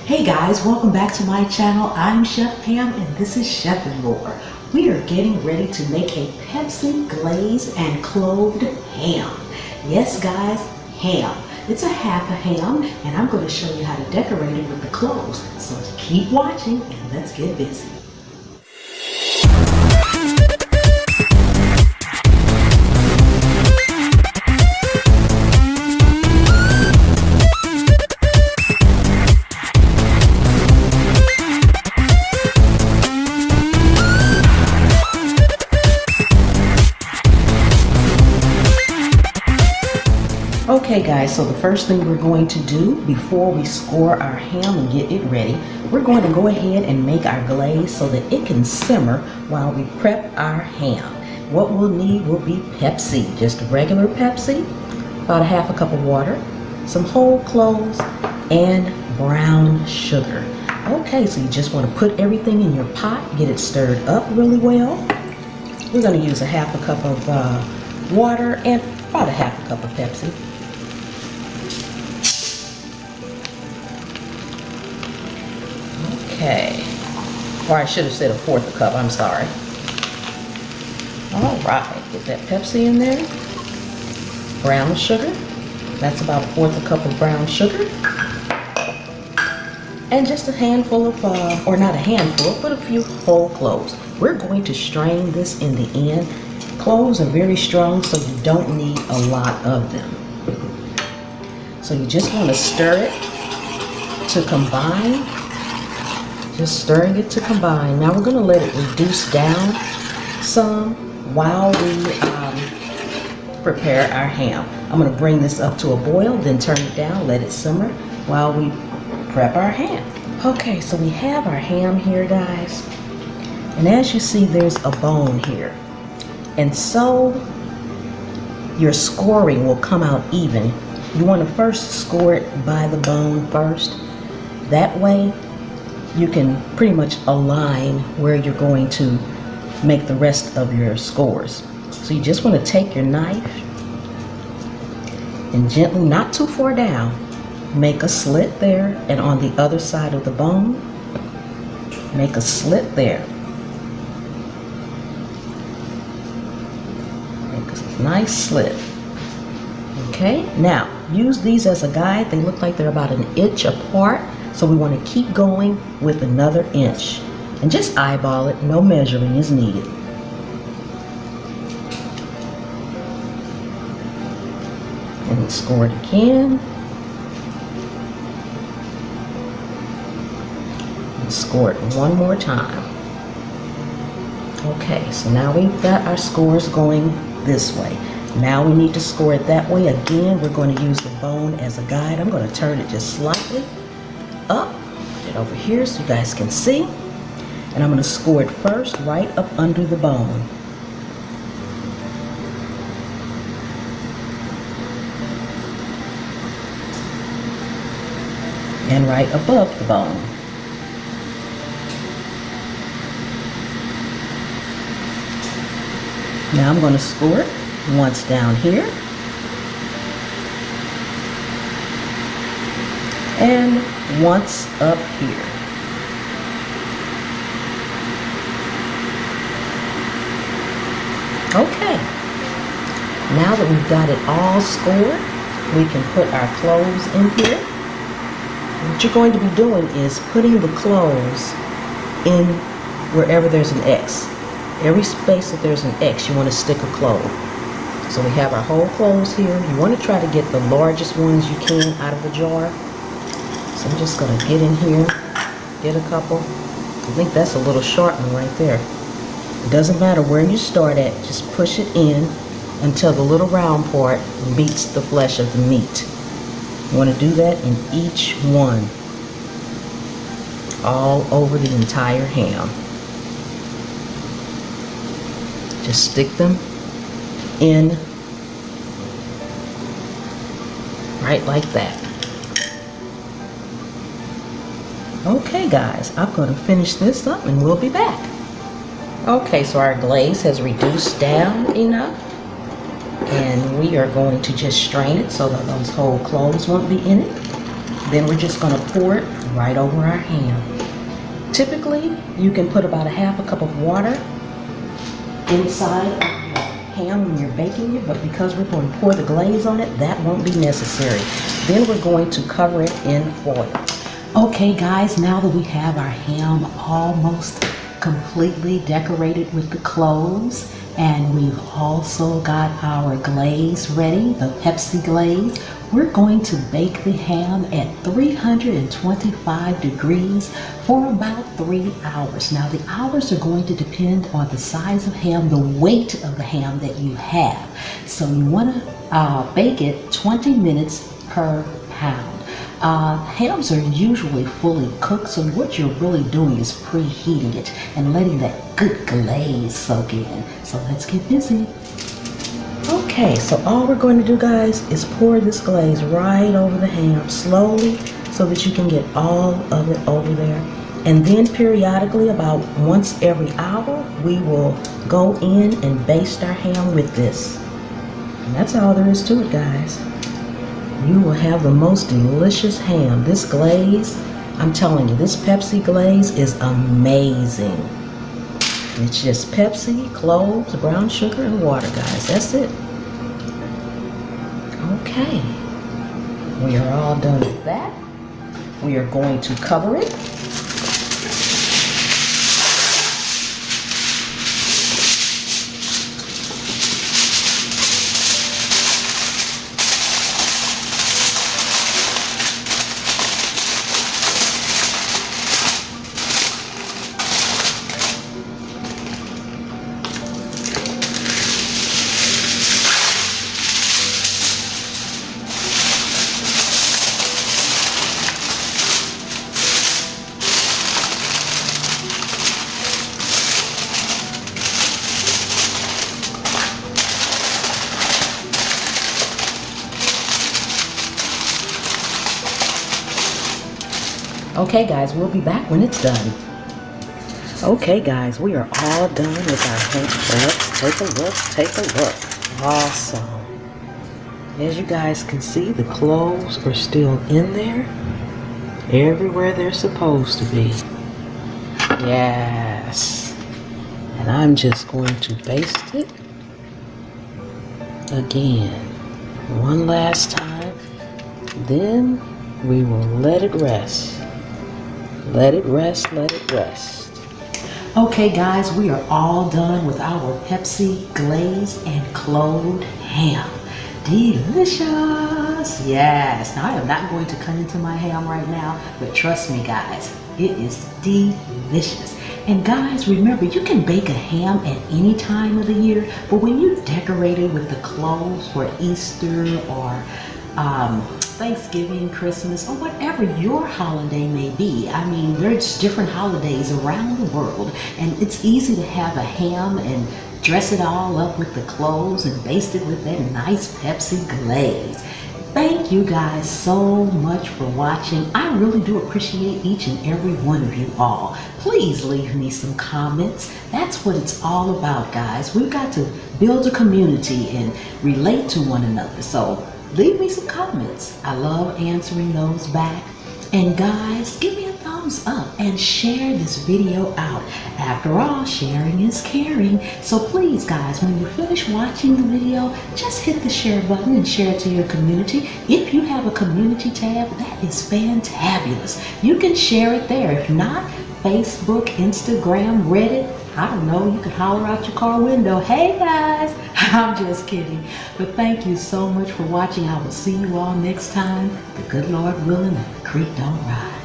Hey guys, welcome back to my channel. I'm Chef Pam and this is Chef and More. We are getting ready to make a Pepsi glazed and cloved ham. Yes guys, ham. It's a half a ham and I'm going to show you how to decorate it with the cloves. So keep watching and let's get busy. Okay guys, so the first thing we're going to do before we score our ham and get it ready, we're going to go ahead and make our glaze so that it can simmer while we prep our ham. What we'll need will be Pepsi, just regular Pepsi, about a half a cup of water, some whole cloves, and brown sugar. Okay, so you just want to put everything in your pot, get it stirred up really well. We're going to use a half a cup of water and about a half a cup of Pepsi. Okay, or I should have said a fourth a cup, I'm sorry. All right, get that Pepsi in there. Brown sugar, that's about a fourth a cup of brown sugar. And just a handful of, or not a handful, but a few whole cloves. We're going to strain this in the end. Cloves are very strong, so you don't need a lot of them. So you just want to stir it to combine. Just stirring it to combine. Now we're going to let it reduce down some while we prepare our ham. I'm going to bring this up to a boil, then turn it down, let it simmer while we prep our ham. Okay, so we have our ham here, guys. And as you see, there's a bone here. And so your scoring will come out even. You want to first score it by the bone first. That way you can pretty much align where you're going to make the rest of your scores. So you just want to take your knife and gently, not too far down, make a slit there, and on the other side of the bone, make a slit there. Make a nice slit. Okay, now use these as a guide. They look like they're about an inch apart. So we want to keep going with another inch and just eyeball it. No measuring is needed. And score it again. And score it one more time. Okay, so now we've got our scores going this way. Now we need to score it that way. Again, we're going to use the bone as a guide. I'm going to turn it just slightly up, put it over here so you guys can see, and I'm going to score it first right up under the bone. And right above the bone. Now I'm going to score it once down here and once up here. Okay, now that we've got it all scored, we can put our cloves in here. What you're going to be doing is putting the cloves in wherever there's an X. Every space that there's an X, you want to stick a clove. So we have our whole cloves here. You want to try to get the largest ones you can out of the jar. So I'm just going to get in here, get a couple. I think that's a little short one right there. It doesn't matter where you start at, just push it in until the little round part meets the flesh of the meat. You want to do that in each one, all over the entire ham. Just stick them in right like that. Okay guys, I'm going to finish this up and we'll be back. Okay, so our glaze has reduced down enough and we are going to just strain it so that those whole cloves won't be in it. Then we're just gonna pour it right over our ham. Typically, you can put about a half a cup of water inside of your ham when you're baking it, but because we're going to pour the glaze on it, that won't be necessary. Then we're going to cover it in foil. Okay guys, now that we have our ham almost completely decorated with the cloves, and we've also got our glaze ready, the Pepsi glaze, we're going to bake the ham at 325 degrees for about 3 hours. Now the hours are going to depend on the size of ham, the weight of the ham that you have. So you want to bake it 20 minutes per pound. Hams are usually fully cooked, so what you're really doing is preheating it and letting that good glaze soak in. So let's get busy. Okay, so all we're going to do, guys, is pour this glaze right over the ham slowly so that you can get all of it over there. And then periodically, about once every hour, we will go in and baste our ham with this. And that's all there is to it, guys. You will have the most delicious ham. This glaze, I'm telling you, this Pepsi glaze is amazing. It's just Pepsi, cloves, brown sugar, and water, guys. That's it. Okay. We are all done with that. We are going to cover it. Okay guys, we'll be back when it's done. Okay guys, we are all done with our ham. Let's take a look, take a look. Awesome. As you guys can see, the cloves are still in there, everywhere they're supposed to be. Yes. And I'm just going to baste it again, one last time. Then we will let it rest. Let it rest, let it rest. Okay guys, we are all done with our Pepsi glazed and cloved ham. Delicious! Yes. Now I am not going to cut into my ham right now, but trust me guys, it is delicious. And guys, remember, you can bake a ham at any time of the year, but when you decorate it with the cloves for Easter or Thanksgiving, Christmas, or whatever your holiday may be. I mean, there's different holidays around the world, and it's easy to have a ham and dress it all up with the cloves and baste it with that nice Pepsi glaze. Thank you guys so much for watching. I really do appreciate each and every one of you all. Please leave me some comments. That's what it's all about, guys. We've got to build a community and relate to one another. So leave me some comments. I love answering those back. And guys, give me a thumbs up and share this video out. After all, sharing is caring. So please guys, when you finish watching the video, just hit the share button and share it to your community. If you have a community tab, that is fantabulous. You can share it there. If not, Facebook, Instagram, Reddit, I don't know, you can holler out your car window. Hey guys, I'm just kidding. But thank you so much for watching. I will see you all next time. The good Lord willing and the creek don't rise.